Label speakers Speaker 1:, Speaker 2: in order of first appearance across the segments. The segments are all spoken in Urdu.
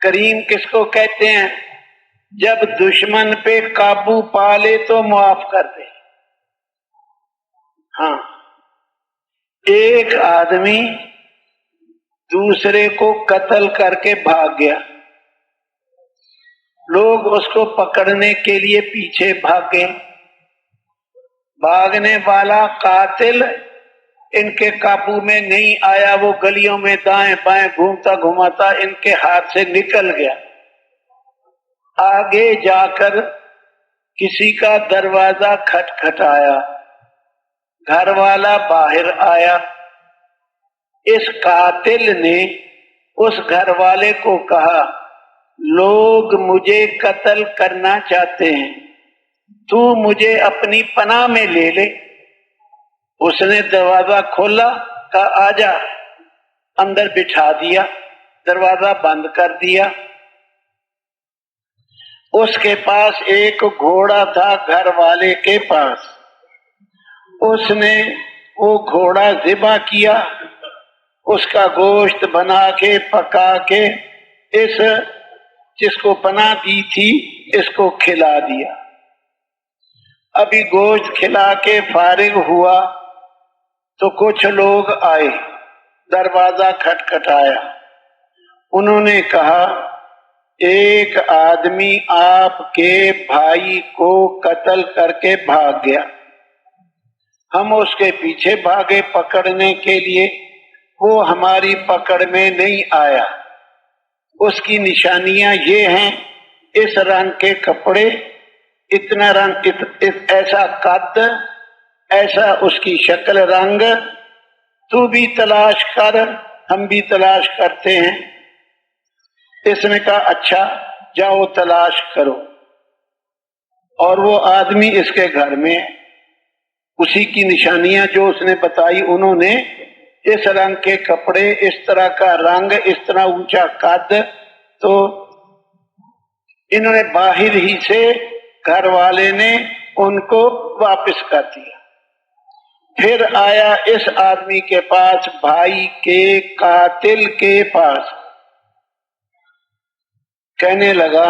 Speaker 1: کریم کس کو کہتے ہیں؟ جب دشمن پہ قابو پا لے تو معاف کر دے۔ ہاں، ایک آدمی دوسرے کو قتل کر کے بھاگ گیا، لوگ اس کو پکڑنے کے لیے پیچھے بھاگے، بھاگنے والا قاتل ان کے قابو میں نہیں آیا، وہ گلیوں میں دائیں بائیں گھومتا گھماتا ان کے ہاتھ سے نکل گیا۔ آگے جا کر کسی کا دروازہ کھٹکھٹایا، گھر والا باہر آیا، اس قاتل نے اس گھر والے کو کہا لوگ مجھے قتل کرنا چاہتے ہیں، تو مجھے اپنی پناہ میں لے لے۔ اس نے دروازہ کھولا، کہا آجا، اندر بٹھا دیا، دروازہ بند کر دیا۔ اس کے پاس ایک گھوڑا تھا گھر والے کے پاس، اس نے وہ گھوڑا ذبح کیا، اس کا گوشت بنا کے پکا کے اس جس کو پناہ دی تھی اس کو کھلا دیا۔ ابھی گوشت کھلا کے فارغ ہوا تو کچھ لوگ آئے، دروازہ کھٹکھٹایا، انہوں نے کہا ایک آدمی آپ کے بھائی کو قتل کر کے بھاگ گیا، ہم اس کے پیچھے بھاگے پکڑنے کے لیے، وہ ہماری پکڑ میں نہیں آیا، اس کی نشانیاں یہ ہیں، اس رنگ کے کپڑے، اتنا رنگ، ایسا قد، ایسا اس کی شکل رنگ، تو بھی تلاش کر، ہم بھی تلاش کرتے ہیں۔ اس نے کہا اچھا جاؤ تلاش کرو، اور وہ آدمی اس کے گھر میں، اسی کی نشانیاں جو اس نے بتائی، انہوں نے اس رنگ کے کپڑے، اس طرح کا رنگ، اس طرح اونچا قد، تو انہوں نے باہر ہی سے گھر والے نے ان کو واپس کر دیا۔ پھر آیا اس آدمی کے پاس، بھائی کے قاتل کے پاس، کہنے لگا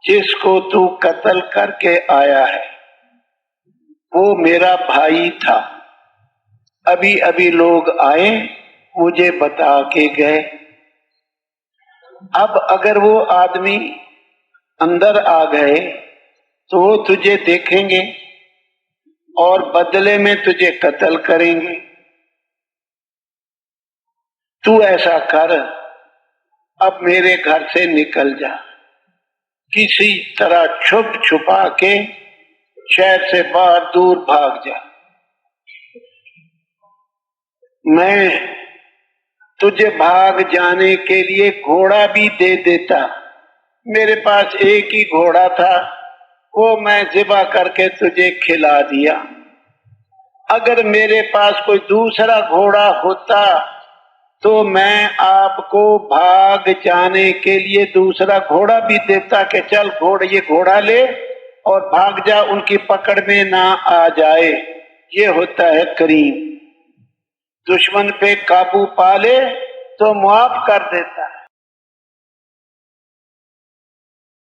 Speaker 1: جس کو تو قتل کر کے آیا ہے وہ میرا بھائی تھا، ابھی ابھی لوگ آئے مجھے بتا کے گئے، اب اگر وہ آدمی اندر آ گئے تو وہ تجھے دیکھیں گے اور بدلے میں تجھے قتل کریں گے، تو ایسا کر اب میرے گھر سے نکل جا، کسی طرح چھپ چھپا کے شہر سے باہر دور بھاگ جا، میں تجھے بھاگ جانے کے لیے گھوڑا بھی دے دیتا، میرے پاس ایک ہی گھوڑا تھا، وہ میں ذبح کر کے تجھے کھلا دیا، اگر میرے پاس کوئی دوسرا گھوڑا ہوتا تو میں آپ کو بھاگ جانے کے لیے دوسرا گھوڑا بھی دیتا کہ چل یہ گھوڑا لے اور بھاگ جا، ان کی پکڑ میں نہ آ جائے۔ یہ ہوتا ہے کریم، دشمن پہ قابو پا لے تو معاف کر دیتا ہے۔